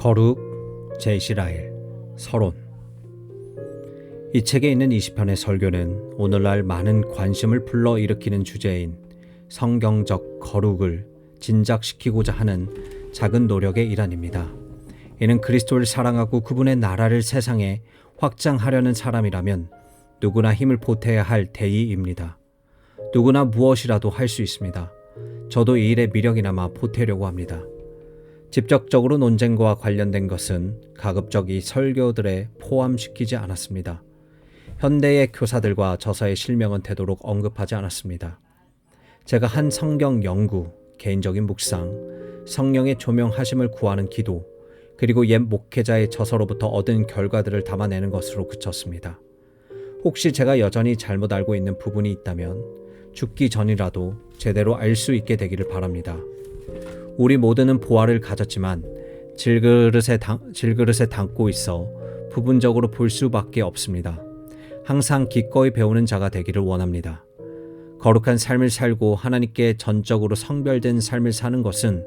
거룩 제1라엘 서론. 이 책에 있는 20편의 설교는 오늘날 많은 관심을 불러일으키는 주제인 성경적 거룩을 진작시키고자 하는 작은 노력의 일환입니다. 이는 그리스도를 사랑하고 그분의 나라를 세상에 확장하려는 사람이라면 누구나 힘을 보태야 할 대의입니다. 누구나 무엇이라도 할 수 있습니다. 저도 이 일에 미력이나마 보태려고 합니다. 직접적으로 논쟁과 관련된 것은 가급적 이 설교들에 포함시키지 않았습니다. 현대의 교사들과 저서의 실명은 되도록 언급하지 않았습니다. 제가 한 성경 연구, 개인적인 묵상, 성령의 조명하심을 구하는 기도, 그리고 옛 목회자의 저서로부터 얻은 결과들을 담아내는 것으로 그쳤습니다. 혹시 제가 여전히 잘못 알고 있는 부분이 있다면 죽기 전이라도 제대로 알 수 있게 되기를 바랍니다. 우리 모두는 보화를 가졌지만 질그릇에 담고 있어 부분적으로 볼 수밖에 없습니다. 항상 기꺼이 배우는 자가 되기를 원합니다. 거룩한 삶을 살고 하나님께 전적으로 성별된 삶을 사는 것은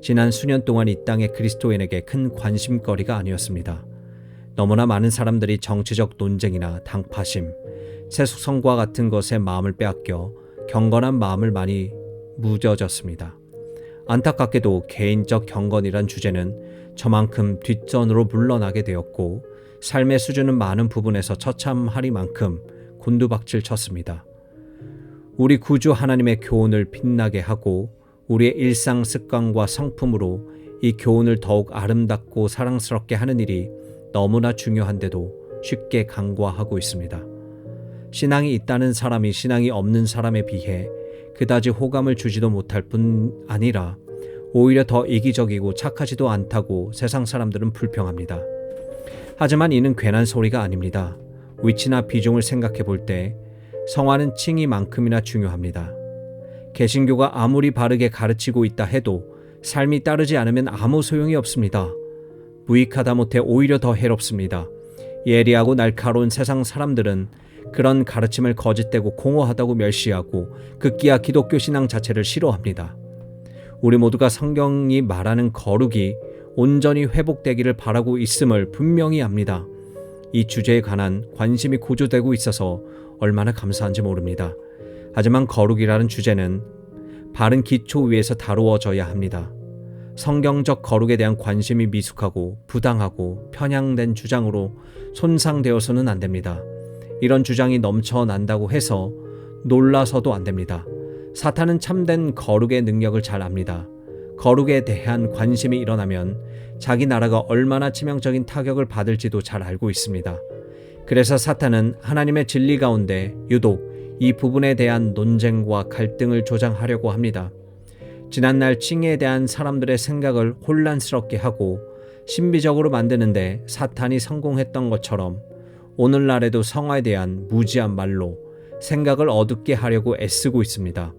지난 수년 동안 이 땅의 그리스도인에게 큰 관심거리가 아니었습니다. 너무나 많은 사람들이 정치적 논쟁이나 당파심, 세속성과 같은 것에 마음을 빼앗겨 경건한 마음을 많이 무뎌졌습니다. 안타깝게도 개인적 경건이란 주제는 저만큼 뒷전으로 물러나게 되었고 삶의 수준은 많은 부분에서 처참하리만큼 곤두박질 쳤습니다. 우리 구주 하나님의 교훈을 빛나게 하고 우리의 일상 습관과 성품으로 이 교훈을 더욱 아름답고 사랑스럽게 하는 일이 너무나 중요한데도 쉽게 간과하고 있습니다. 신앙이 있다는 사람이 신앙이 없는 사람에 비해 그다지 호감을 주지도 못할 뿐 아니라 오히려 더 이기적이고 착하지도 않다고 세상 사람들은 불평합니다. 하지만 이는 괜한 소리가 아닙니다. 위치나 비중을 생각해 볼 때 성화는 칭의만큼이나 중요합니다. 개신교가 아무리 바르게 가르치고 있다 해도 삶이 따르지 않으면 아무 소용이 없습니다. 무익하다 못해 오히려 더 해롭습니다. 예리하고 날카로운 세상 사람들은 그런 가르침을 거짓되고 공허하다고 멸시하고 급기야 기독교 신앙 자체를 싫어합니다. 우리 모두가 성경이 말하는 거룩이 온전히 회복되기를 바라고 있음을 분명히 압니다. 이 주제에 관한 관심이 고조되고 있어서 얼마나 감사한지 모릅니다. 하지만 거룩이라는 주제는 바른 기초 위에서 다루어져야 합니다. 성경적 거룩에 대한 관심이 미숙하고 부당하고 편향된 주장으로 손상되어서는 안 됩니다. 이런 주장이 넘쳐난다고 해서 놀라서도 안 됩니다. 사탄은 참된 거룩의 능력을 잘 압니다. 거룩에 대한 관심이 일어나면 자기 나라가 얼마나 치명적인 타격을 받을지도 잘 알고 있습니다. 그래서 사탄은 하나님의 진리 가운데 유독 이 부분에 대한 논쟁과 갈등을 조장하려고 합니다. 지난날 칭의에 대한 사람들의 생각을 혼란스럽게 하고 신비적으로 만드는데 사탄이 성공했던 것처럼 오늘날에도 성화에 대한 무지한 말로 생각을 어둡게 하려고 애쓰고 있습니다.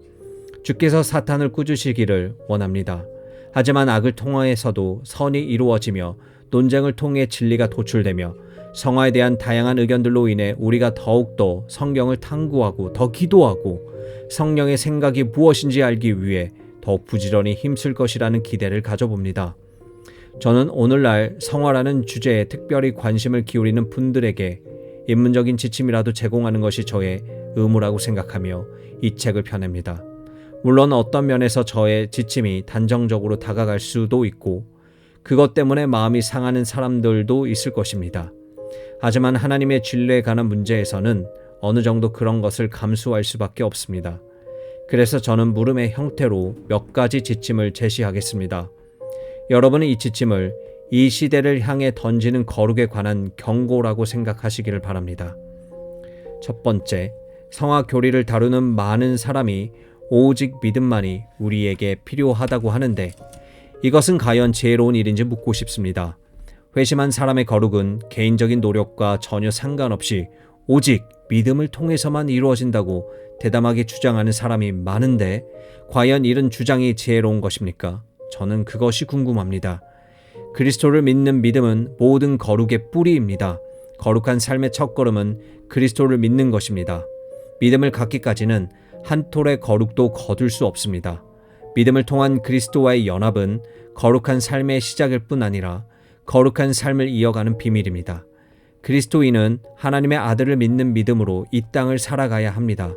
주께서 사탄을 꾸짖으시기를 원합니다. 하지만 악을 통하여서도 선이 이루어지며 논쟁을 통해 진리가 도출되며 성화에 대한 다양한 의견들로 인해 우리가 더욱더 성경을 탐구하고 더 기도하고 성령의 생각이 무엇인지 알기 위해 더 부지런히 힘쓸 것이라는 기대를 가져봅니다. 저는 오늘날 성화라는 주제에 특별히 관심을 기울이는 분들에게 인문적인 지침이라도 제공하는 것이 저의 의무라고 생각하며 이 책을 펴냅니다. 물론 어떤 면에서 저의 지침이 단정적으로 다가갈 수도 있고 그것 때문에 마음이 상하는 사람들도 있을 것입니다. 하지만 하나님의 진리에 관한 문제에서는 어느 정도 그런 것을 감수할 수밖에 없습니다. 그래서 저는 물음의 형태로 몇 가지 지침을 제시하겠습니다. 여러분은 이 지침을 이 시대를 향해 던지는 거룩에 관한 경고라고 생각하시기를 바랍니다. 첫 번째, 성화 교리를 다루는 많은 사람이 오직 믿음만이 우리에게 필요하다고 하는데 이것은 과연 지혜로운 일인지 묻고 싶습니다. 회심한 사람의 거룩은 개인적인 노력과 전혀 상관없이 오직 믿음을 통해서만 이루어진다고 대담하게 주장하는 사람이 많은데 과연 이런 주장이 지혜로운 것입니까? 저는 그것이 궁금합니다. 그리스도를 믿는 믿음은 모든 거룩의 뿌리입니다. 거룩한 삶의 첫걸음은 그리스도를 믿는 것입니다. 믿음을 갖기까지는 한 톨의 거룩도 거둘 수 없습니다. 믿음을 통한 그리스도와의 연합은 거룩한 삶의 시작일 뿐 아니라 거룩한 삶을 이어가는 비밀입니다. 그리스도인은 하나님의 아들을 믿는 믿음으로 이 땅을 살아가야 합니다.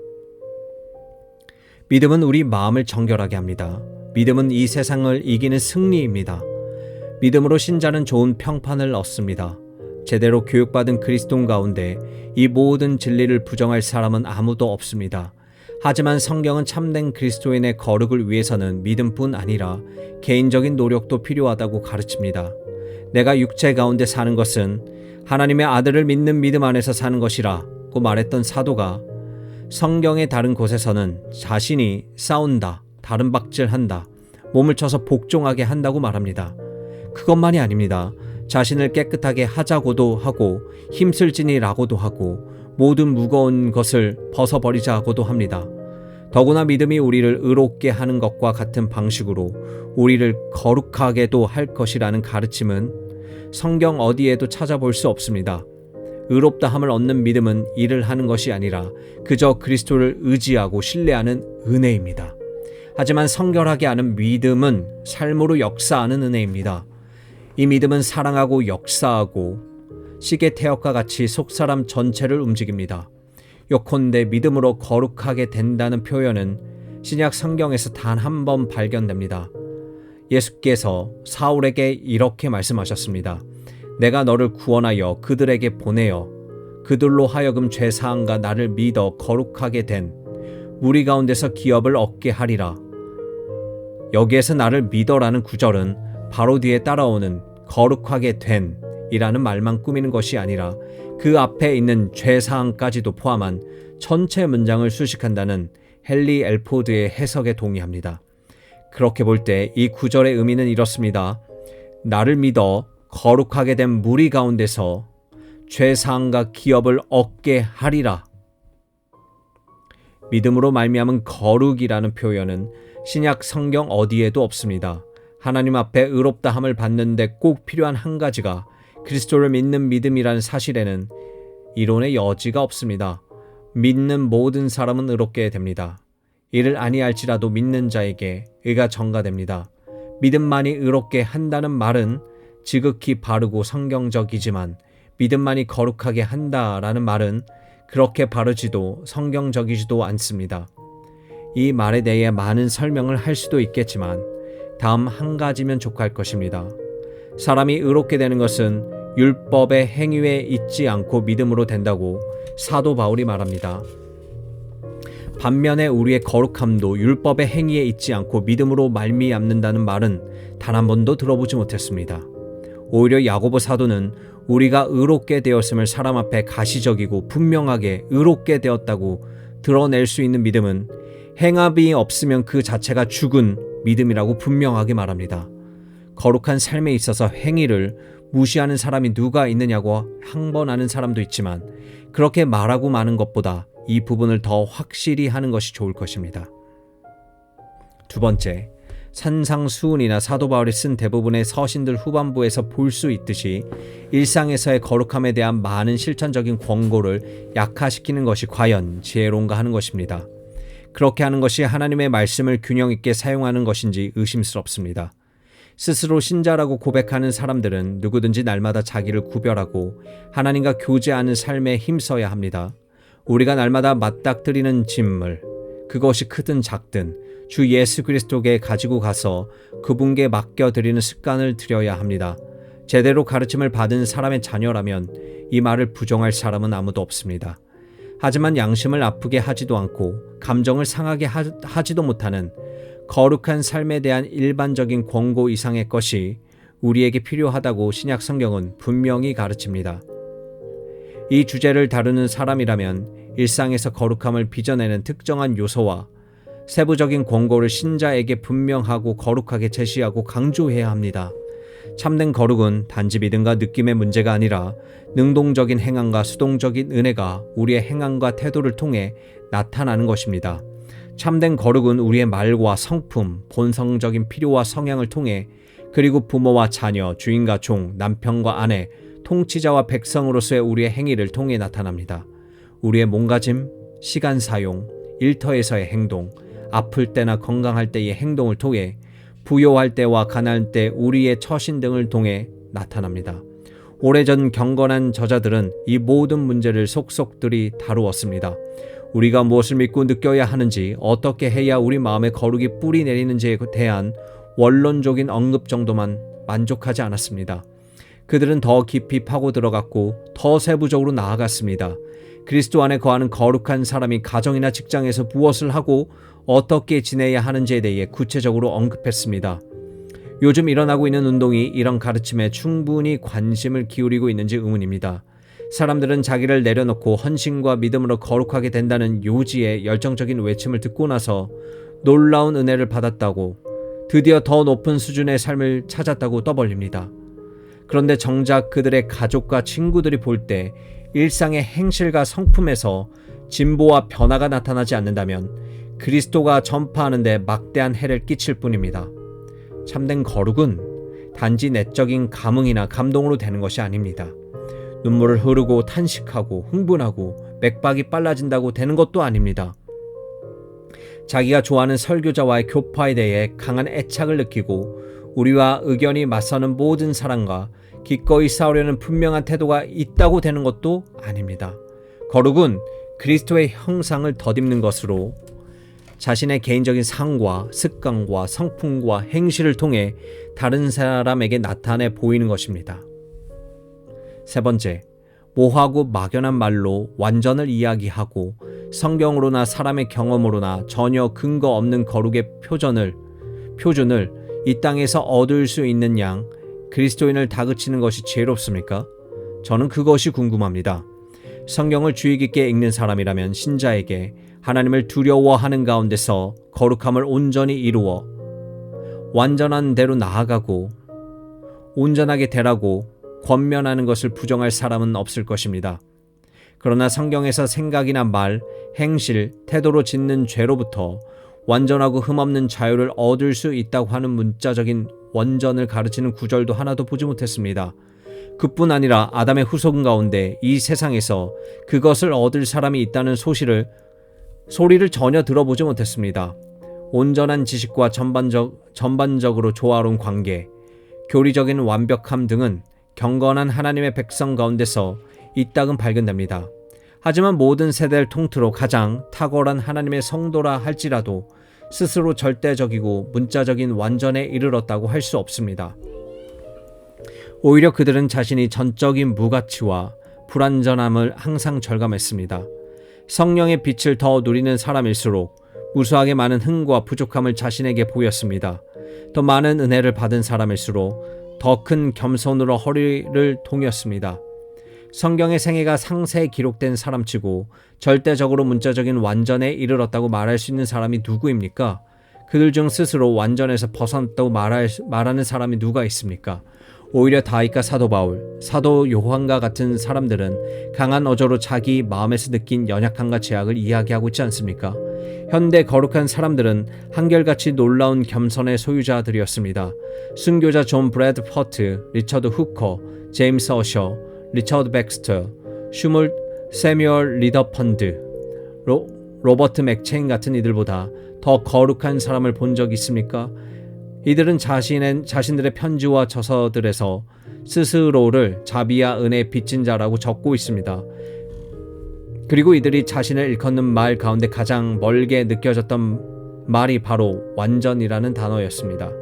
믿음은 우리 마음을 정결하게 합니다. 믿음은 이 세상을 이기는 승리입니다. 믿음으로 신자는 좋은 평판을 얻습니다. 제대로 교육받은 그리스도인 가운데 이 모든 진리를 부정할 사람은 아무도 없습니다. 하지만 성경은 참된 그리스도인의 거룩을 위해서는 믿음뿐 아니라 개인적인 노력도 필요하다고 가르칩니다. 내가 육체 가운데 사는 것은 하나님의 아들을 믿는 믿음 안에서 사는 것이라고 말했던 사도가 성경의 다른 곳에서는 자신이 싸운다, 다른박질한다, 몸을 쳐서 복종하게 한다고 말합니다. 그것만이 아닙니다. 자신을 깨끗하게 하자고도 하고 힘쓸지니라고도 하고 모든 무거운 것을 벗어버리자고도 합니다. 더구나 믿음이 우리를 의롭게 하는 것과 같은 방식으로 우리를 거룩하게도 할 것이라는 가르침은 성경 어디에도 찾아볼 수 없습니다. 의롭다함을 얻는 믿음은 일을 하는 것이 아니라 그저 그리스도를 의지하고 신뢰하는 은혜입니다. 하지만 성결하게 하는 믿음은 삶으로 역사하는 은혜입니다. 이 믿음은 사랑하고 역사하고 시계 태역과 같이 속사람 전체를 움직입니다. 요컨대 믿음으로 거룩하게 된다는 표현은 신약 성경에서 단 한 번 발견됩니다. 예수께서 사울에게 이렇게 말씀하셨습니다. 내가 너를 구원하여 그들에게 보내어 그들로 하여금 죄사함과 나를 믿어 거룩하게 된 무리 가운데서 기업을 얻게 하리라. 여기에서 나를 믿어라는 구절은 바로 뒤에 따라오는 거룩하게 된 이라는 말만 꾸미는 것이 아니라 그 앞에 있는 죄사함까지도 포함한 전체 문장을 수식한다는 헨리 엘포드의 해석에 동의합니다. 그렇게 볼 때 이 구절의 의미는 이렇습니다. 나를 믿어 거룩하게 된 무리 가운데서 죄사함과 기업을 얻게 하리라. 믿음으로 말미암은 거룩이라는 표현은 신약 성경 어디에도 없습니다. 하나님 앞에 의롭다함을 받는데 꼭 필요한 한 가지가 그리스도를 믿는 믿음이라는 사실에는 이론의 여지가 없습니다. 믿는 모든 사람은 의롭게 됩니다. 이를 아니할지라도 믿는 자에게 의가 전가됩니다. 믿음만이 의롭게 한다는 말은 지극히 바르고 성경적이지만 믿음만이 거룩하게 한다라는 말은 그렇게 바르지도 성경적이지도 않습니다. 이 말에 대해 많은 설명을 할 수도 있겠지만 다음 한 가지면 족할 것입니다. 사람이 의롭게 되는 것은 율법의 행위에 있지 않고 믿음으로 된다고 사도 바울이 말합니다. 반면에 우리의 거룩함도 율법의 행위에 있지 않고 믿음으로 말미암는다는 말은 단 한 번도 들어보지 못했습니다. 오히려 야고보 사도는 우리가 의롭게 되었음을 사람 앞에 가시적이고 분명하게 의롭게 되었다고 드러낼 수 있는 믿음은 행함이 없으면 그 자체가 죽은 믿음이라고 분명하게 말합니다. 거룩한 삶에 있어서 행위를 무시하는 사람이 누가 있느냐고 항변하는 사람도 있지만 그렇게 말하고 마는 것보다 이 부분을 더 확실히 하는 것이 좋을 것입니다. 두 번째, 산상수훈이나 사도 바울이 쓴 대부분의 서신들 후반부에서 볼 수 있듯이 일상에서의 거룩함에 대한 많은 실천적인 권고를 약화시키는 것이 과연 지혜로운가 하는 것입니다. 그렇게 하는 것이 하나님의 말씀을 균형 있게 사용하는 것인지 의심스럽습니다. 스스로 신자라고 고백하는 사람들은 누구든지 날마다 자기를 구별하고 하나님과 교제하는 삶에 힘써야 합니다. 우리가 날마다 맞닥뜨리는 짐을, 그것이 크든 작든 주 예수 그리스도께 가지고 가서 그분께 맡겨드리는 습관을 들여야 합니다. 제대로 가르침을 받은 사람의 자녀라면 이 말을 부정할 사람은 아무도 없습니다. 하지만 양심을 아프게 하지도 않고 감정을 상하게 하지도 못하는 거룩한 삶에 대한 일반적인 권고 이상의 것이 우리에게 필요하다고 신약 성경은 분명히 가르칩니다. 이 주제를 다루는 사람이라면 일상에서 거룩함을 빚어내는 특정한 요소와 세부적인 권고를 신자에게 분명하고 거룩하게 제시하고 강조해야 합니다. 참된 거룩은 단지 믿음과 느낌의 문제가 아니라 능동적인 행함과 수동적인 은혜가 우리의 행함과 태도를 통해 나타나는 것입니다. 참된 거룩은 우리의 말과 성품, 본성적인 필요와 성향을 통해 그리고 부모와 자녀, 주인과 종, 남편과 아내, 통치자와 백성으로서의 우리의 행위를 통해 나타납니다. 우리의 몸가짐, 시간 사용, 일터에서의 행동, 아플 때나 건강할 때의 행동을 통해 부요할 때와 가난할 때 우리의 처신 등을 통해 나타납니다. 오래전 경건한 저자들은 이 모든 문제를 속속들이 다루었습니다. 우리가 무엇을 믿고 느껴야 하는지, 어떻게 해야 우리 마음에 거룩이 뿌리 내리는지에 대한 원론적인 언급 정도만 만족하지 않았습니다. 그들은 더 깊이 파고 들어갔고 더 세부적으로 나아갔습니다. 그리스도 안에 거하는 거룩한 사람이 가정이나 직장에서 무엇을 하고 어떻게 지내야 하는지에 대해 구체적으로 언급했습니다. 요즘 일어나고 있는 운동이 이런 가르침에 충분히 관심을 기울이고 있는지 의문입니다. 사람들은 자기를 내려놓고 헌신과 믿음으로 거룩하게 된다는 요지의 열정적인 외침을 듣고 나서 놀라운 은혜를 받았다고, 드디어 더 높은 수준의 삶을 찾았다고 떠벌립니다. 그런데 정작 그들의 가족과 친구들이 볼 때 일상의 행실과 성품에서 진보와 변화가 나타나지 않는다면 그리스도가 전파하는 데 막대한 해를 끼칠 뿐입니다. 참된 거룩은 단지 내적인 감흥이나 감동으로 되는 것이 아닙니다. 눈물을 흐르고 탄식하고 흥분하고 맥박이 빨라진다고 되는 것도 아닙니다. 자기가 좋아하는 설교자와의 교파에 대해 강한 애착을 느끼고 우리와 의견이 맞서는 모든 사람과 기꺼이 싸우려는 분명한 태도가 있다고 되는 것도 아닙니다. 거룩은 그리스도의 형상을 덧입는 것으로 자신의 개인적인 삶과 습관과 성품과 행실을 통해 다른 사람에게 나타내 보이는 것입니다. 세 번째, 모호하고 막연한 말로 완전을 이야기하고 성경으로나 사람의 경험으로나 전혀 근거 없는 거룩의 표준을 이 땅에서 얻을 수 있는 양 그리스도인을 다그치는 것이 지혜롭습니까? 저는 그것이 궁금합니다. 성경을 주의 깊게 읽는 사람이라면 신자에게 하나님을 두려워하는 가운데서 거룩함을 온전히 이루어 완전한 대로 나아가고 온전하게 되라고 권면하는 것을 부정할 사람은 없을 것입니다. 그러나 성경에서 생각이나 말, 행실, 태도로 짓는 죄로부터 완전하고 흠없는 자유를 얻을 수 있다고 하는 문자적인 원전을 가르치는 구절도 하나도 보지 못했습니다. 그뿐 아니라 아담의 후손 가운데 이 세상에서 그것을 얻을 사람이 있다는 소리를 전혀 들어보지 못했습니다. 온전한 지식과 전반적으로 조화로운 관계, 교리적인 완벽함 등은 경건한 하나님의 백성 가운데서 이따금 발견됩니다. 하지만 모든 세대를 통틀어 가장 탁월한 하나님의 성도라 할지라도 스스로 절대적이고 문자적인 완전에 이르렀다고 할 수 없습니다. 오히려 그들은 자신이 전적인 무가치와 불완전함을 항상 절감했습니다. 성령의 빛을 더 누리는 사람일수록 무수하게 많은 흠과 부족함을 자신에게 보였습니다. 더 많은 은혜를 받은 사람일수록 더 큰 겸손으로 허리를 동였습니다. 성경의 생애가 상세히 기록된 사람치고 절대적으로 문자적인 완전에 이르렀다고 말할 수 있는 사람이 누구입니까? 그들 중 스스로 완전에서 벗어났다고 말하는 사람이 누가 있습니까? 오히려 다윗과 사도 바울, 사도 요한과 같은 사람들은 강한 어조로 자기 마음에서 느낀 연약함과 제약을 이야기하고 있지 않습니까? 현대 거룩한 사람들은 한결같이 놀라운 겸손의 소유자들이었습니다. 순교자 존 브래드퍼트, 리처드 후커, 제임스 어셔, 리처드 백스터, 세뮤얼 리더펀드, 로버트 맥체인 같은 이들보다 더 거룩한 사람을 본 적 있습니까? 이들은 자신들의 편지와 저서들에서 스스로를 자비와 은혜에 빚진 자라고 적고 있습니다. 그리고 이들이 자신을 일컫는 말 가운데 가장 멀게 느껴졌던 말이 바로 완전이라는 단어였습니다.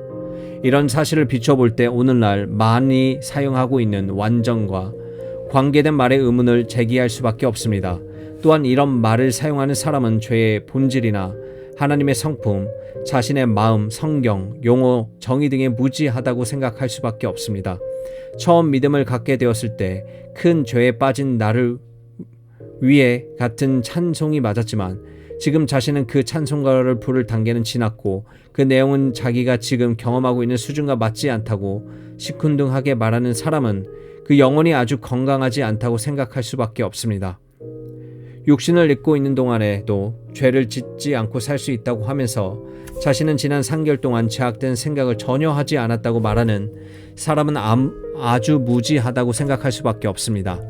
이런 사실을 비춰볼 때 오늘날 많이 사용하고 있는 완전과 관계된 말의 의문을 제기할 수밖에 없습니다. 또한 이런 말을 사용하는 사람은 죄의 본질이나 하나님의 성품, 자신의 마음, 성경, 용어, 정의 등에 무지하다고 생각할 수밖에 없습니다. 처음 믿음을 갖게 되었을 때 큰 죄에 빠진 나를 위해 같은 찬송이 맞았지만 지금 자신은 그 찬송가를 부를 단계는 지났고 그 내용은 자기가 지금 경험하고 있는 수준과 맞지 않다고 시큰둥하게 말하는 사람은 그 영혼이 아주 건강하지 않다고 생각할 수밖에 없습니다. 육신을 입고 있는 동안에도 죄를 짓지 않고 살 수 있다고 하면서 자신은 지난 3개월 동안 제약된 생각을 전혀 하지 않았다고 말하는 사람은 아주 무지하다고 생각할 수밖에 없습니다.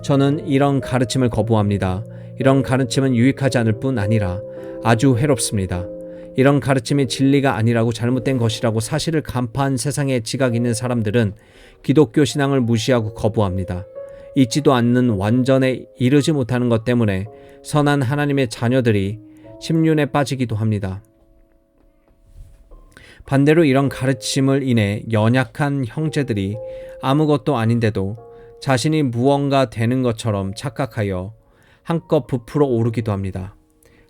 저는 이런 가르침을 거부합니다. 이런 가르침은 유익하지 않을 뿐 아니라 아주 해롭습니다. 이런 가르침이 진리가 아니라고 잘못된 것이라고 사실을 간파한 세상에 지각 있는 사람들은 기독교 신앙을 무시하고 거부합니다. 잊지도 않는 완전에 이르지 못하는 것 때문에 선한 하나님의 자녀들이 심륜에 빠지기도 합니다. 반대로 이런 가르침을 인해 연약한 형제들이 아무것도 아닌데도 자신이 무언가 되는 것처럼 착각하여 한껏 부풀어 오르기도 합니다.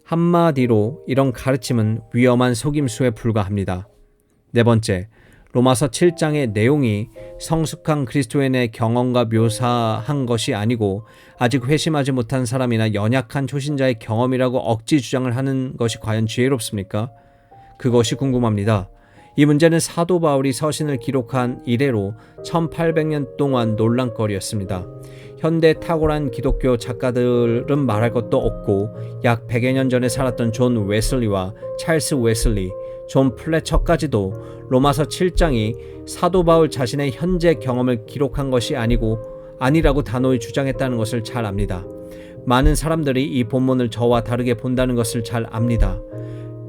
한마디로 이런 가르침은 위험한 속임수에 불과합니다. 네 번째, 로마서 7장의 내용이 성숙한 그리스도인의 경험과 묘사한 것이 아니고 아직 회심하지 못한 사람이나 연약한 초신자의 경험이라고 억지 주장을 하는 것이 과연 지혜롭습니까? 그것이 궁금합니다. 이 문제는 사도 바울이 서신을 기록한 이래로 1800년 동안 논란거리였습니다. 현대 탁월한 기독교 작가들은 말할 것도 없고 약 100여 년 전에 살았던 존 웨슬리와 찰스 웨슬리, 존 플래처까지도 로마서 7장이 사도 바울 자신의 현재 경험을 기록한 것이 아니라고 단호히 주장했다는 것을 잘 압니다. 많은 사람들이 이 본문을 저와 다르게 본다는 것을 잘 압니다.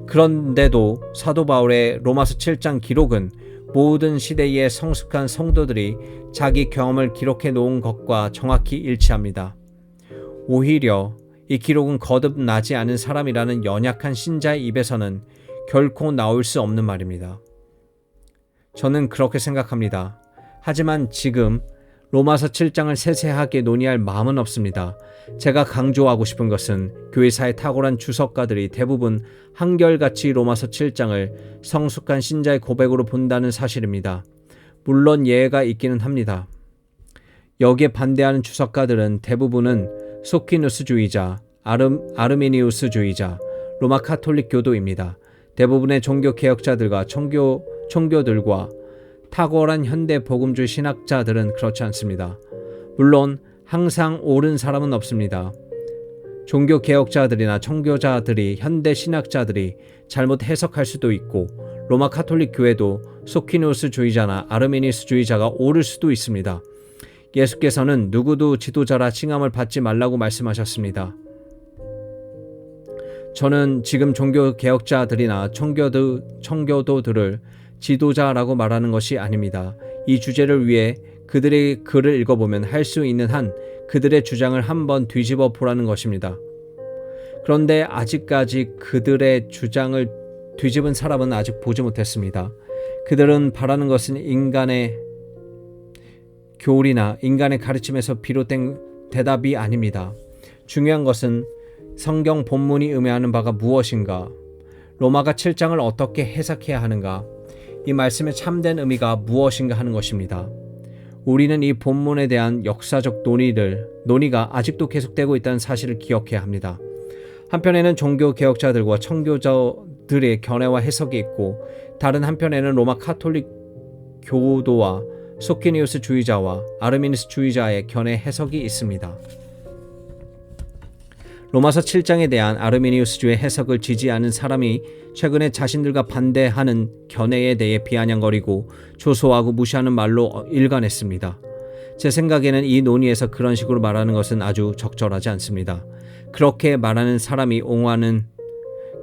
그런데도 사도 바울의 로마서 7장 기록은 모든 시대의 성숙한 성도들이 자기 경험을 기록해 놓은 것과 정확히 일치합니다. 오히려 이 기록은 거듭나지 않은 사람이라는 연약한 신자의 입에서는 결코 나올 수 없는 말입니다. 저는 그렇게 생각합니다. 하지만 지금 로마서 7장을 세세하게 논의할 마음은 없습니다. 제가 강조하고 싶은 것은 교회사의 탁월한 주석가들이 대부분 한결같이 로마서 7장을 성숙한 신자의 고백으로 본다는 사실입니다. 물론 예외가 있기는 합니다. 여기에 반대하는 주석가들은 대부분은 소키누스주의자, 아르미니우스주의자, 로마 카톨릭 교도입니다. 대부분의 종교 개혁자들과 총교들과 탁월한 현대 복음주의 신학자들은 그렇지 않습니다. 물론 항상 옳은 사람은 없습니다. 종교 개혁자들이나 청교자들이 현대 신학자들이 잘못 해석할 수도 있고 로마 카톨릭 교회도 소키누스주의자나 아르미니스주의자가 옳을 수도 있습니다. 예수께서는 누구도 지도자라 칭함을 받지 말라고 말씀하셨습니다. 저는 지금 종교 개혁자들이나 청교도들을 지도자라고 말하는 것이 아닙니다. 이 주제를 위해 그들의 글을 읽어보면 할 수 있는 한 그들의 주장을 한번 뒤집어 보라는 것입니다. 그런데 아직까지 그들의 주장을 뒤집은 사람은 아직 보지 못했습니다. 그들은 바라는 것은 인간의 교리나 인간의 가르침에서 비롯된 대답이 아닙니다. 중요한 것은 성경 본문이 의미하는 바가 무엇인가, 로마가 7장을 어떻게 해석해야 하는가, 이 말씀의 참된 의미가 무엇인가 하는 것입니다. 우리는 이 본문에 대한 역사적 논의가 아직도 계속되고 있다는 사실을 기억해야 합니다. 한편에는 종교 개혁자들과 청교자들의 견해와 해석이 있고 다른 한편에는 로마 카톨릭 교도와 소키니우스 주의자와 아르미니스 주의자의 견해 해석이 있습니다. 로마서 7장에 대한 아르미니우스주의 해석을 지지하는 사람이 최근에 자신들과 반대하는 견해에 대해 비아냥거리고 조소하고 무시하는 말로 일관했습니다. 제 생각에는 이 논의에서 그런 식으로 말하는 것은 아주 적절하지 않습니다. 그렇게 말하는 사람이 옹호하는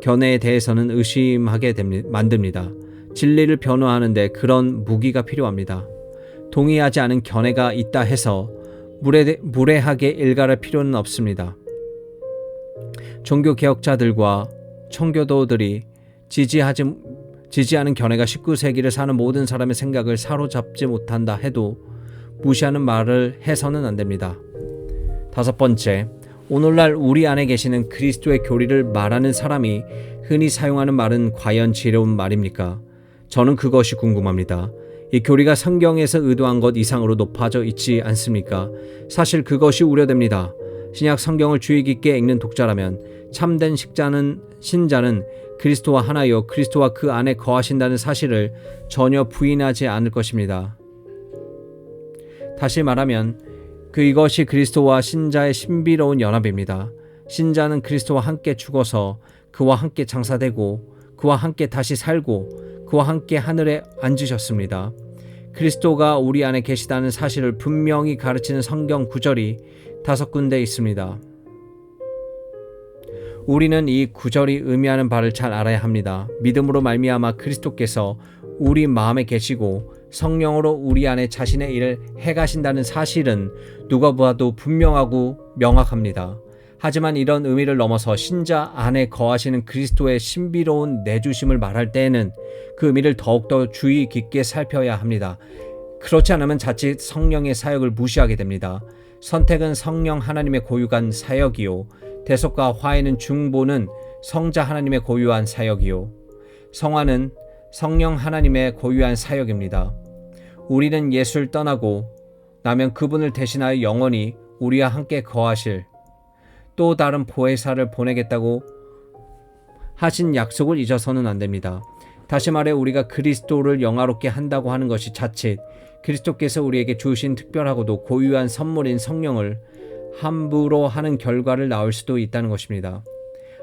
견해에 대해서는 의심하게 만듭니다. 진리를 변호하는데 그런 무기가 필요합니다. 동의하지 않은 견해가 있다 해서 무례하게 일갈할 필요는 없습니다. 종교개혁자들과 청교도들이 지지하는 견해가 19세기를 사는 모든 사람의 생각을 사로잡지 못한다 해도 무시하는 말을 해서는 안 됩니다. 다섯 번째, 오늘날 우리 안에 계시는 그리스도의 교리를 말하는 사람이 흔히 사용하는 말은 과연 지혜로운 말입니까? 저는 그것이 궁금합니다. 이 교리가 성경에서 의도한 것 이상으로 높아져 있지 않습니까? 사실 그것이 우려됩니다. 신약 성경을 주의 깊게 읽는 독자라면 참된 신자는 그리스도와 하나여 그리스도와 그 안에 거하신다는 사실을 전혀 부인하지 않을 것입니다. 다시 말하면 이것이 그리스도와 신자의 신비로운 연합입니다. 신자는 그리스도와 함께 죽어서 그와 함께 장사되고 그와 함께 다시 살고 그와 함께 하늘에 앉으셨습니다. 그리스도가 우리 안에 계시다는 사실을 분명히 가르치는 성경 구절이 5군데 있습니다. 우리는 이 구절이 의미하는 바를 잘 알아야 합니다. 믿음으로 말미암아 그리스도께서 우리 마음에 계시고 성령으로 우리 안에 자신의 일을 해가신다는 사실은 누가 보아도 분명하고 명확합니다. 하지만 이런 의미를 넘어서 신자 안에 거하시는 그리스도의 신비로운 내주심을 말할 때에는 그 의미를 더욱더 주의 깊게 살펴야 합니다. 그렇지 않으면 자칫 성령의 사역을 무시하게 됩니다. 선택은 성령 하나님의 고유한 사역이요, 대속과 화해는 중보는 성자 하나님의 고유한 사역이요, 성화는 성령 하나님의 고유한 사역입니다. 우리는 예수를 떠나고 나면 그분을 대신하여 영원히 우리와 함께 거하실 또 다른 보혜사를 보내겠다고 하신 약속을 잊어서는 안 됩니다. 다시 말해 우리가 그리스도를 영화롭게 한다고 하는 것이 자칫 그리스도께서 우리에게 주신 특별하고도 고유한 선물인 성령을 함부로 하는 결과를 낳을 수도 있다는 것입니다.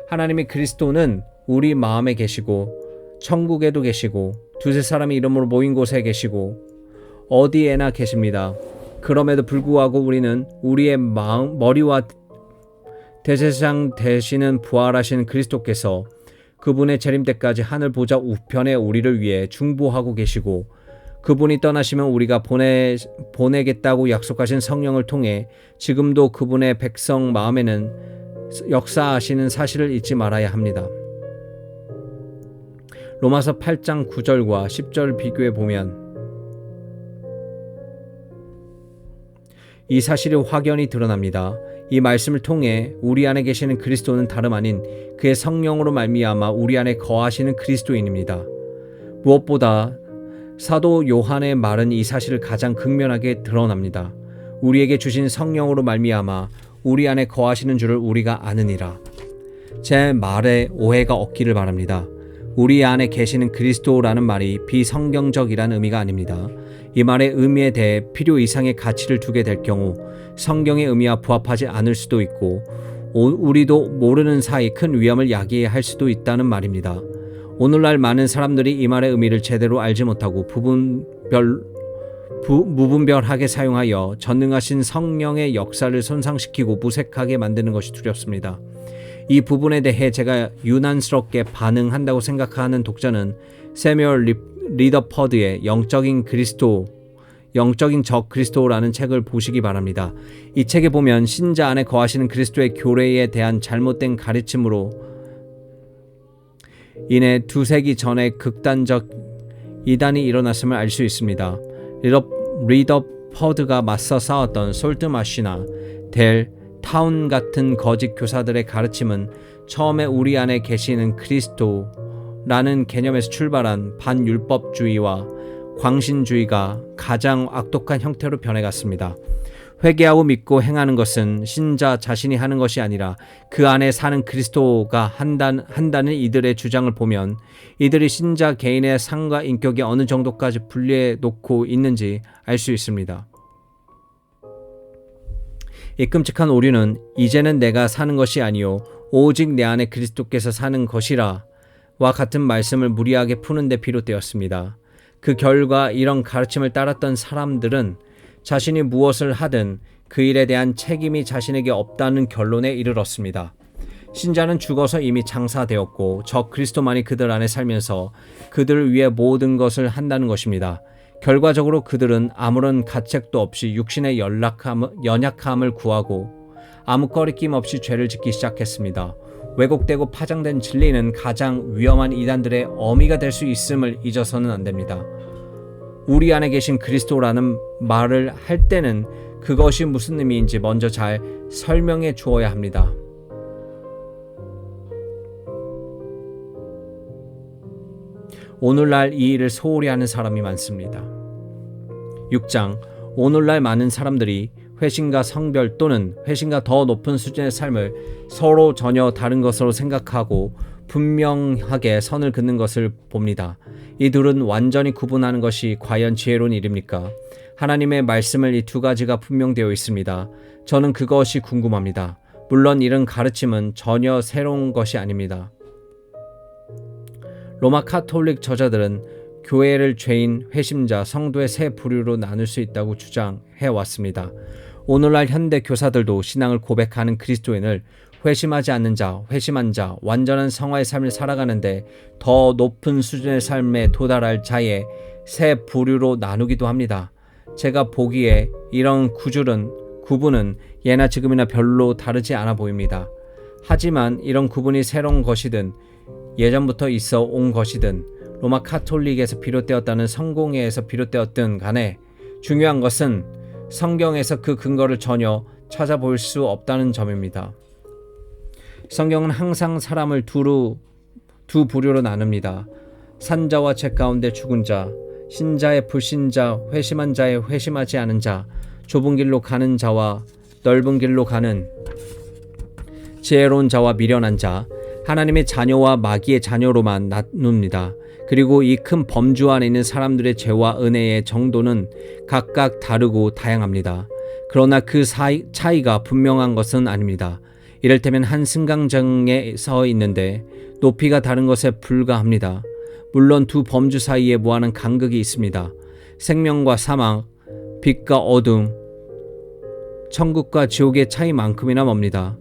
하나님의 그리스도는 우리 마음에 계시고 천국에도 계시고 두세 사람의 이름으로 모인 곳에 계시고 어디에나 계십니다. 그럼에도 불구하고 우리는 우리의 머리와 대제사장 되시는 부활하신 그리스도께서 그분의 재림 때까지 하늘 보좌 우편에 우리를 위해 중보하고 계시고 그분이 떠나시면 우리가 보내겠다고 약속하신 성령을 통해 지금도 그분의 백성 마음에는 역사하시는 사실을 잊지 말아야 합니다. 로마서 8장 9절과 10절 비교해 보면 이 사실이 확연히 드러납니다. 이 말씀을 통해 우리 안에 계시는 그리스도는 다름 아닌 그의 성령으로 말미암아 우리 안에 거하시는 그리스도인입니다. 무엇보다 사도 요한의 말은 이 사실을 가장 극명하게 드러납니다. 우리에게 주신 성령으로 말미암아 우리 안에 거하시는 줄을 우리가 아느니라. 제 말에 오해가 없기를 바랍니다. 우리 안에 계시는 그리스도라는 말이 비성경적이라는 의미가 아닙니다. 이 말의 의미에 대해 필요 이상의 가치를 두게 될 경우 성경의 의미와 부합하지 않을 수도 있고 우리도 모르는 사이 큰 위험을 야기할 수도 있다는 말입니다. 오늘날 많은 사람들이 이 말의 의미를 제대로 알지 못하고 무분별하게 사용하여 전능하신 성령의 역사를 손상시키고 무색하게 만드는 것이 두렵습니다. 이 부분에 대해 제가 유난스럽게 반응한다고 생각하는 독자는 세뮤얼 리더퍼드의 영적인 적 그리스도라는 책을 보시기 바랍니다. 이 책에 보면 신자 안에 거하시는 그리스도의 교례에 대한 잘못된 가르침으로 인해 두세기 전에 극단적 이단이 일어났음을 알 수 있습니다. 리더퍼드가 맞서 싸웠던 솔트마시나 델 타운 같은 거짓 교사들의 가르침은 처음에 우리 안에 계시는 그리스도라는 개념에서 출발한 반율법주의와 광신주의가 가장 악독한 형태로 변해갔습니다. 회개하고 믿고 행하는 것은 신자 자신이 하는 것이 아니라 그 안에 사는 그리스도가 한다는 이들의 주장을 보면 이들이 신자 개인의 상과 인격이 어느 정도까지 분리해 놓고 있는지 알 수 있습니다. 이 끔찍한 오류는 이제는 내가 사는 것이 아니요 오직 내 안에 그리스도께서 사는 것이라 와 같은 말씀을 무리하게 푸는 데 비롯되었습니다. 그 결과 이런 가르침을 따랐던 사람들은 자신이 무엇을 하든 그 일에 대한 책임이 자신에게 없다는 결론에 이르렀습니다. 신자는 죽어서 이미 장사되었고 저 그리스도만이 그들 안에 살면서 그들을 위해 모든 것을 한다는 것입니다. 결과적으로 그들은 아무런 가책도 없이 육신의 연약함을 구하고 아무 꺼리낌 없이 죄를 짓기 시작했습니다. 왜곡되고 파장된 진리는 가장 위험한 이단들의 어미가 될 수 있음을 잊어서는 안 됩니다. 우리 안에 계신 그리스도라는 말을 할 때는 그것이 무슨 의미인지 먼저 잘 설명해 주어야 합니다. 오늘날 이 일을 소홀히 하는 사람이 많습니다. 6장 오늘날 많은 사람들이 회심과 성별 또는 회심과 더 높은 수준의 삶을 서로 전혀 다른 것으로 생각하고 분명하게 선을 긋는 것을 봅니다. 이 둘은 완전히 구분하는 것이 과연 지혜로운 일입니까? 하나님의 말씀을 이 두 가지가 분명되어 있습니다. 저는 그것이 궁금합니다. 물론 이런 가르침은 전혀 새로운 것이 아닙니다. 로마 카톨릭 저자들은 교회를 죄인, 회심자, 성도의 세 부류로 나눌 수 있다고 주장해 왔습니다. 오늘날 현대 교사들도 신앙을 고백하는 그리스도인을 회심하지 않는 자, 회심한 자, 완전한 성화의 삶을 살아가는데 더 높은 수준의 삶에 도달할 자의 세 부류로 나누기도 합니다. 제가 보기에 이런 구분은 예나 지금이나 별로 다르지 않아 보입니다. 하지만 이런 구분이 새로운 것이든 예전부터 있어 온 것이든 로마 카톨릭에서 비롯되었다는 성공회에서 비롯되었든 간에 중요한 것은 성경에서 그 근거를 전혀 찾아볼 수 없다는 점입니다. 성경은 항상 사람을 두 부류로 나눕니다. 산자와 죄 가운데 죽은 자, 신자의 불신자, 회심한 자의 회심하지 않은 자, 좁은 길로 가는 자와 넓은 길로 가는 지혜로운 자와 미련한 자, 하나님의 자녀와 마귀의 자녀로만 나눕니다. 그리고 이 큰 범주 안에 있는 사람들의 죄와 은혜의 정도는 각각 다르고 다양합니다. 그러나 그 차이가 분명한 것은 아닙니다. 이를테면 한 승강장에 서 있는데 높이가 다른 것에 불과합니다. 물론 두 범주 사이에 무한한 간극이 있습니다. 생명과 사망, 빛과 어둠, 천국과 지옥의 차이만큼이나 멉니다.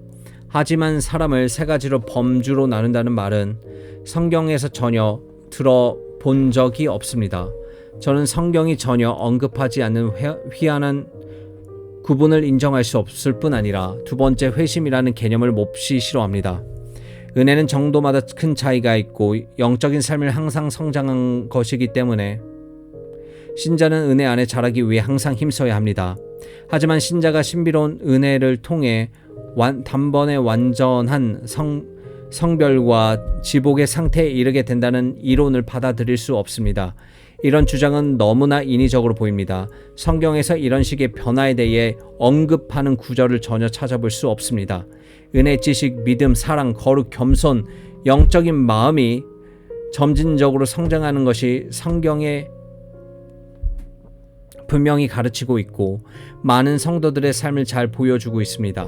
하지만 사람을 세 가지로 범주로 나눈다는 말은 성경에서 전혀 들어본 적이 없습니다. 저는 성경이 전혀 언급하지 않는 희한한 구분을 인정할 수 없을 뿐 아니라 두 번째 회심이라는 개념을 몹시 싫어합니다. 은혜는 정도마다 큰 차이가 있고 영적인 삶을 항상 성장한 것이기 때문에 신자는 은혜 안에 자라기 위해 항상 힘써야 합니다. 하지만 신자가 신비로운 은혜를 통해 단번에 완전한 성별과 지복의 상태에 이르게 된다는 이론을 받아들일 수 없습니다. 이런 주장은 너무나 인위적으로 보입니다. 성경에서 이런 식의 변화에 대해 언급하는 구절을 전혀 찾아볼 수 없습니다. 은혜, 지식, 믿음, 사랑, 거룩, 겸손, 영적인 마음이 점진적으로 성장하는 것이 성경에 분명히 가르치고 있고 많은 성도들의 삶을 잘 보여주고 있습니다.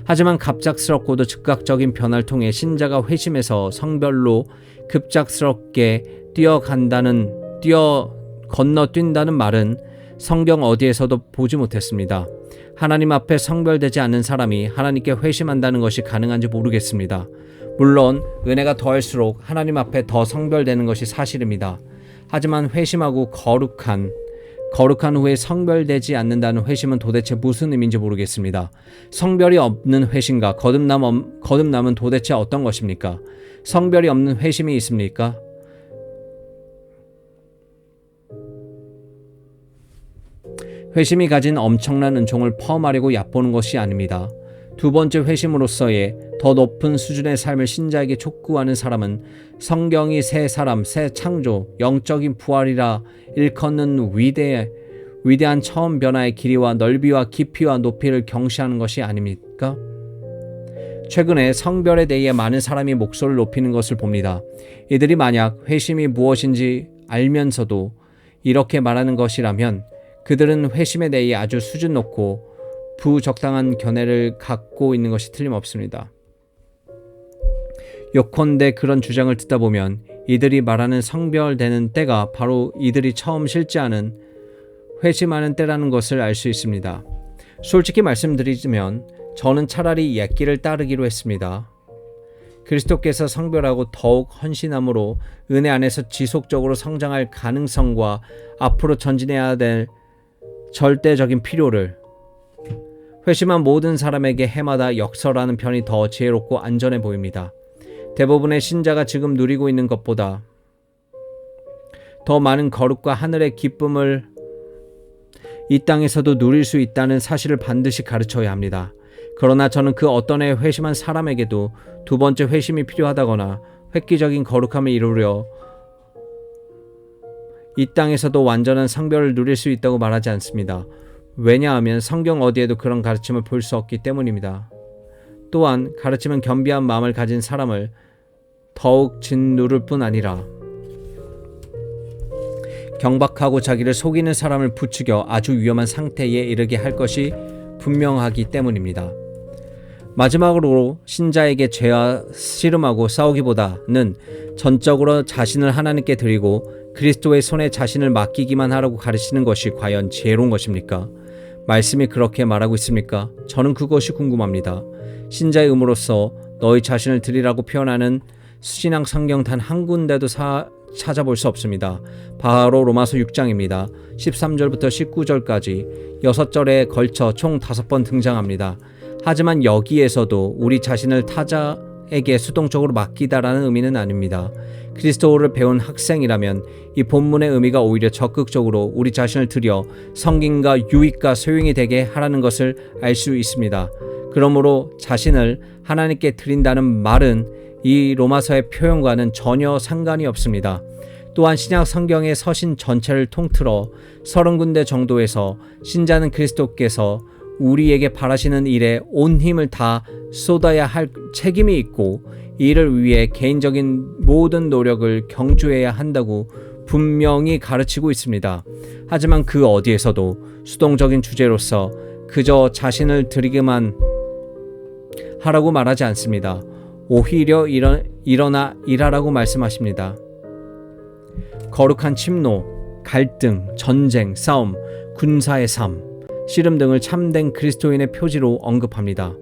하지만 갑작스럽고도 즉각적인 변화를 통해 신자가 회심해서 성별로 급작스럽게 건너뛴다는 말은 성경 어디에서도 보지 못했습니다. 하나님 앞에 성별되지 않는 사람이 하나님께 회심한다는 것이 가능한지 모르겠습니다. 물론 은혜가 더할수록 하나님 앞에 더 성별되는 것이 사실입니다. 하지만 회심하고 거룩한 후에 성별되지 않는다는 회심은 도대체 무슨 의미인지 모르겠습니다. 성별이 없는 회심과 거듭남은 도대체 어떤 것입니까? 성별이 없는 회심이 있습니까? 회심이 가진 엄청난 은총을 포함하려고 얕보는 것이 아닙니다. 두 번째 회심으로서의 더 높은 수준의 삶을 신자에게 촉구하는 사람은 성경이 새 사람, 새 창조, 영적인 부활이라 일컫는 위대한 처음 변화의 길이와 넓이와 깊이와 높이를 경시하는 것이 아닙니까? 최근에 성별에 대해 많은 사람이 목소리를 높이는 것을 봅니다. 이들이 만약 회심이 무엇인지 알면서도 이렇게 말하는 것이라면 그들은 회심에 대해 아주 수준 높고 부적당한 견해를 갖고 있는 것이 틀림없습니다. 요컨대 그런 주장을 듣다 보면 이들이 말하는 성별되는 때가 바로 이들이 처음 실제하는 회심하는 때라는 것을 알 수 있습니다. 솔직히 말씀드리면 저는 차라리 옛길을 따르기로 했습니다. 그리스도께서 성별하고 더욱 헌신함으로 은혜 안에서 지속적으로 성장할 가능성과 앞으로 전진해야 될 절대적인 필요를 회심한 모든 사람에게 해마다 역설하는 편이 더 지혜롭고 안전해 보입니다. 대부분의 신자가 지금 누리고 있는 것보다 더 많은 거룩과 하늘의 기쁨을 이 땅에서도 누릴 수 있다는 사실을 반드시 가르쳐야 합니다. 그러나 저는 그 어떤 회심한 사람에게도 두 번째 회심이 필요하다거나 획기적인 거룩함을 이루려 이 땅에서도 완전한 성별을 누릴 수 있다고 말하지 않습니다. 왜냐하면 성경 어디에도 그런 가르침을 볼 수 없기 때문입니다. 또한 가르침은 겸비한 마음을 가진 사람을 더욱 짓누를 뿐 아니라 경박하고 자기를 속이는 사람을 부추겨 아주 위험한 상태에 이르게 할 것이 분명하기 때문입니다. 마지막으로 신자에게 죄와 씨름하고 싸우기보다는 전적으로 자신을 하나님께 드리고 그리스도의 손에 자신을 맡기기만 하라고 가르치는 것이 과연 지혜로운 것입니까? 말씀이 그렇게 말하고 있습니까? 저는 그것이 궁금합니다. 신자의 의무로서 너희 자신을 드리라고 표현하는 신약 성경 단 한 군데도 찾아볼 수 없습니다. 바로 로마서 6장입니다. 13절부터 19절까지 6절에 걸쳐 총 5번 등장합니다. 하지만 여기에서도 우리 자신을 타자에게 수동적으로 맡기다라는 의미는 아닙니다. 그리스도를 배운 학생이라면 이 본문의 의미가 오히려 적극적으로 우리 자신을 들여 성김과 유익과 소용이 되게 하라는 것을 알 수 있습니다. 그러므로 자신을 하나님께 드린다는 말은 이 로마서의 표현과는 전혀 상관이 없습니다. 또한 신약 성경의 서신 전체를 통틀어 30군데 정도에서 신자는 그리스도께서 우리에게 바라시는 일에 온 힘을 다 쏟아야 할 책임이 있고 이 일을 위해 개인적인 모든 노력을 경주해야 한다고 분명히 가르치고 있습니다. 하지만 그 어디에서도 수동적인 주제로서 그저 자신을 드리기만 하라고 말하지 않습니다. 오히려 일어나 일하라고 말씀하십니다. 거룩한 침노, 갈등, 전쟁, 싸움, 군사의 삶, 씨름 등을 참된 그리스도인의 표지로 언급합니다.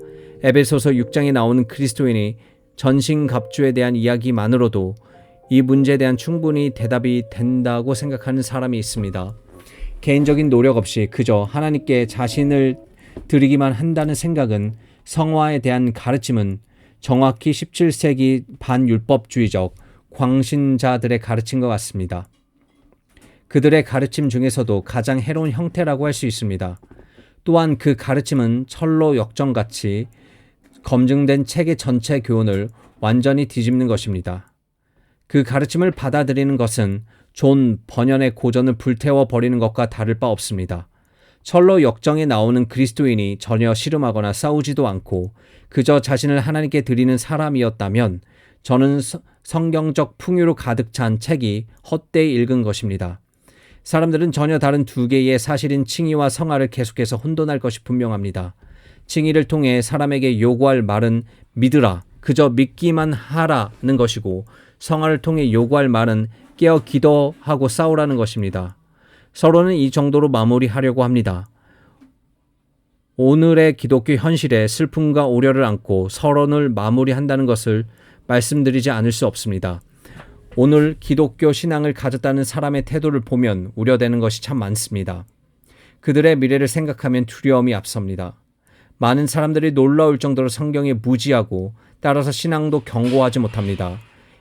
에베소서 6장에 나오는 그리스도인이 전신갑주에 대한 이야기만으로도 이 문제에 대한 충분히 대답이 된다고 생각하는 사람이 있습니다. 개인적인 노력 없이 그저 하나님께 자신을 드리기만 한다는 생각은 성화에 대한 가르침은 정확히 17세기 반율법주의적 광신자들의 가르친 것 같습니다. 그들의 가르침 중에서도 가장 해로운 형태라고 할 수 있습니다. 또한 그 가르침은 철로 역정같이 검증된 체계 전체 교훈을 완전히 뒤집는 것입니다. 그 가르침을 받아들이는 것은 존 번연의 고전을 불태워 버리는 것과 다를 바 없습니다. 철로 역정에 나오는 그리스도인이 전혀 씨름하거나 싸우지도 않고 그저 자신을 하나님께 드리는 사람이었다면 저는 성경적 풍요로 가득 찬 책이 헛되이 읽은 것입니다. 사람들은 전혀 다른 두 개의 사실인 칭의와 성화를 계속해서 혼돈할 것이 분명합니다. 칭의를 통해 사람에게 요구할 말은 믿으라, 그저 믿기만 하라는 것이고 성화를 통해 요구할 말은 깨어 기도하고 싸우라는 것입니다. 서로는 이 정도로 마무리하려고 합니다. 오늘의 기독교 현실에 슬픔과 우려를 안고 서론을 마무리한다는 것을 말씀드리지 않을 수 없습니다. 오늘 기독교 신앙을 가졌다는 사람의 태도를 보면 우려되는 것이 참 많습니다. 그들의 미래를 생각하면 두려움이 앞섭니다. 많은 사람들이 놀라울 정도로 성경에 무지하고 따라서 신앙도 견고하지 못합니다.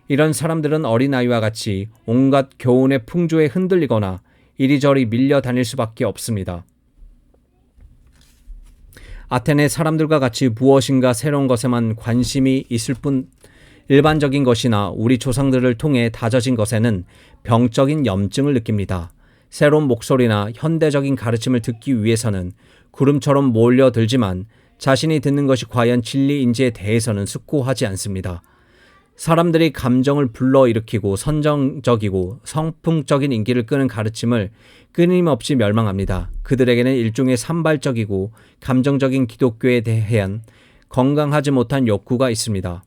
이런 사람들은 어린아이와 같이 온갖 교훈의 풍조에 흔들리거나 이리저리 밀려 다닐 수밖에 없습니다. 아테네 사람들과 같이 무엇인가 새로운 것에만 관심이 있을 뿐 일반적인 것이나 우리 조상들을 통해 다져진 것에는 병적인 염증을 느낍니다. 새로운 목소리나 현대적인 가르침을 듣기 위해서는 구름처럼 몰려들지만 자신이 듣는 것이 과연 진리인지에 대해서는 숙고하지 않습니다. 사람들이 감정을 불러일으키고 선정적이고 성풍적인 인기를 끄는 가르침을 끊임없이 멸망합니다. 그들에게는 일종의 산발적이고 감정적인 기독교에 대한 건강하지 못한 욕구가 있습니다.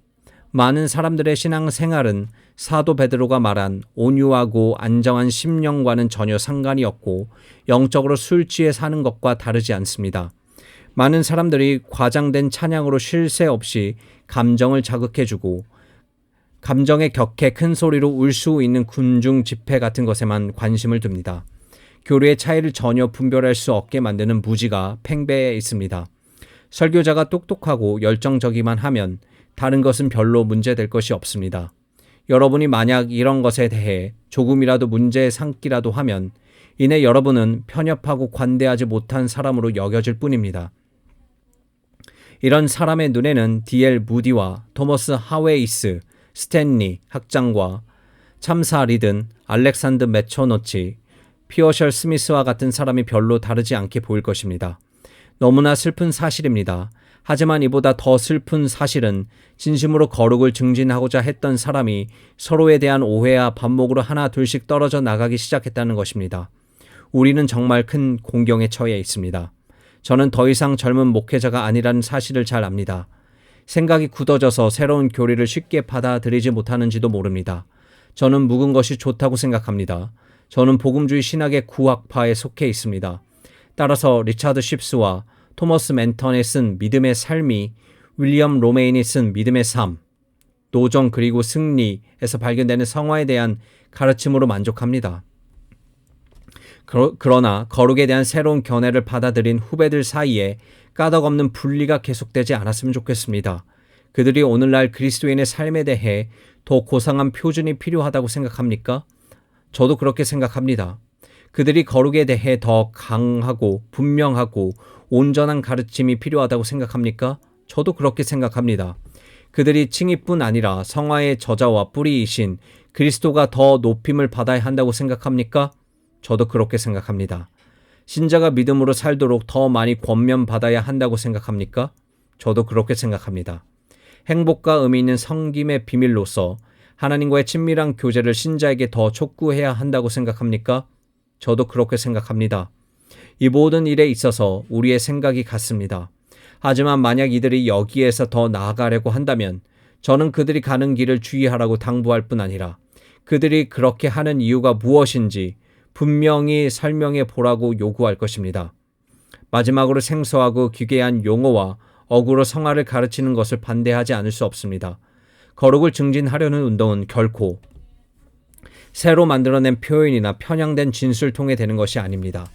많은 사람들의 신앙생활은 사도 베드로가 말한 온유하고 안정한 심령과는 전혀 상관이 없고 영적으로 술 취해 사는 것과 다르지 않습니다. 많은 사람들이 과장된 찬양으로 쉴 새 없이 감정을 자극해주고 감정에 격해 큰 소리로 울 수 있는 군중 집회 같은 것에만 관심을 둡니다. 교류의 차이를 전혀 분별할 수 없게 만드는 무지가 팽배해 있습니다. 설교자가 똑똑하고 열정적이만 하면 다른 것은 별로 문제될 것이 없습니다. 여러분이 만약 이런 것에 대해 조금이라도 문제 삼기라도 하면 이내 여러분은 편협하고 관대하지 못한 사람으로 여겨질 뿐입니다. 이런 사람의 눈에는 D.L. 무디와 토머스 하웨이스, 스탠리 학장과 참사 리든, 알렉산드 메초노치, 피어셜 스미스와 같은 사람이 별로 다르지 않게 보일 것입니다. 너무나 슬픈 사실입니다. 하지만 이보다 더 슬픈 사실은 진심으로 거룩을 증진하고자 했던 사람이 서로에 대한 오해와 반목으로 하나 둘씩 떨어져 나가기 시작했다는 것입니다. 우리는 정말 큰 공경에 처해 있습니다. 저는 더 이상 젊은 목회자가 아니라는 사실을 잘 압니다. 생각이 굳어져서 새로운 교리를 쉽게 받아들이지 못하는지도 모릅니다. 저는 묵은 것이 좋다고 생각합니다. 저는 복음주의 신학의 구학파에 속해 있습니다. 따라서 리차드 쉽스와 토머스 맨턴에 쓴 믿음의 삶이 윌리엄 로메인이 쓴 믿음의 삶, 노정 그리고 승리에서 발견되는 성화에 대한 가르침으로 만족합니다. 그러나 거룩에 대한 새로운 견해를 받아들인 후배들 사이에 까닭없는 분리가 계속되지 않았으면 좋겠습니다. 그들이 오늘날 그리스도인의 삶에 대해 더 고상한 표준이 필요하다고 생각합니까? 저도 그렇게 생각합니다. 그들이 거룩에 대해 더 강하고 분명하고 온전한 가르침이 필요하다고 생각합니까? 저도 그렇게 생각합니다. 그들이 칭의뿐 아니라 성화의 저자와 뿌리이신 그리스도가 더 높임을 받아야 한다고 생각합니까? 저도 그렇게 생각합니다. 신자가 믿음으로 살도록 더 많이 권면받아야 한다고 생각합니까? 저도 그렇게 생각합니다. 행복과 의미 있는 섬김의 비밀로서 하나님과의 친밀한 교제를 신자에게 더 촉구해야 한다고 생각합니까? 저도 그렇게 생각합니다. 이 모든 일에 있어서 우리의 생각이 같습니다. 하지만 만약 이들이 여기에서 더 나아가려고 한다면 저는 그들이 가는 길을 주의하라고 당부할 뿐 아니라 그들이 그렇게 하는 이유가 무엇인지 분명히 설명해 보라고 요구할 것입니다. 마지막으로 생소하고 기괴한 용어와 어구로 성화를 가르치는 것을 반대하지 않을 수 없습니다. 거룩을 증진하려는 운동은 결코 새로 만들어낸 표현이나 편향된 진술통에 되는 것이 아닙니다.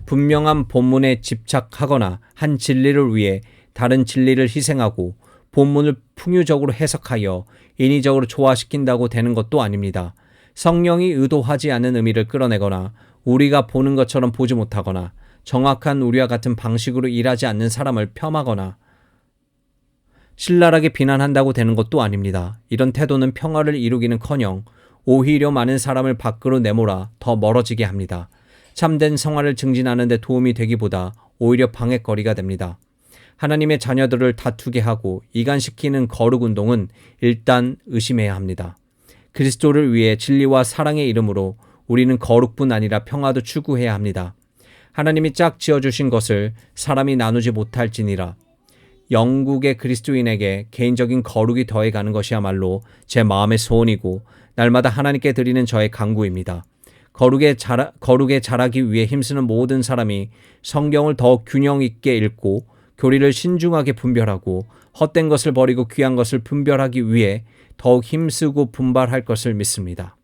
분명한 본문에 집착하거나 한 진리를 위해 다른 진리를 희생하고 본문을 풍요적으로 해석하여 인위적으로 조화시킨다고 되는 것도 아닙니다. 성령이 의도하지 않은 의미를 끌어내거나 우리가 보는 것처럼 보지 못하거나 정확한 우리와 같은 방식으로 일하지 않는 사람을 폄하거나 신랄하게 비난한다고 되는 것도 아닙니다. 이런 태도는 평화를 이루기는커녕 오히려 많은 사람을 밖으로 내몰아 더 멀어지게 합니다. 참된 성화를 증진하는 데 도움이 되기보다 오히려 방해거리가 됩니다. 하나님의 자녀들을 다투게 하고 이간시키는 거룩 운동은 일단 의심해야 합니다. 그리스도를 위해 진리와 사랑의 이름으로 우리는 거룩뿐 아니라 평화도 추구해야 합니다. 하나님이 짝 지어주신 것을 사람이 나누지 못할지니라. 영국의 그리스도인에게 개인적인 거룩이 더해가는 것이야말로 제 마음의 소원이고 날마다 하나님께 드리는 저의 간구입니다. 거룩에 자라기 위해 힘쓰는 모든 사람이 성경을 더 균형 있게 읽고 교리를 신중하게 분별하고 헛된 것을 버리고 귀한 것을 분별하기 위해 더욱 힘쓰고 분발할 것을 믿습니다.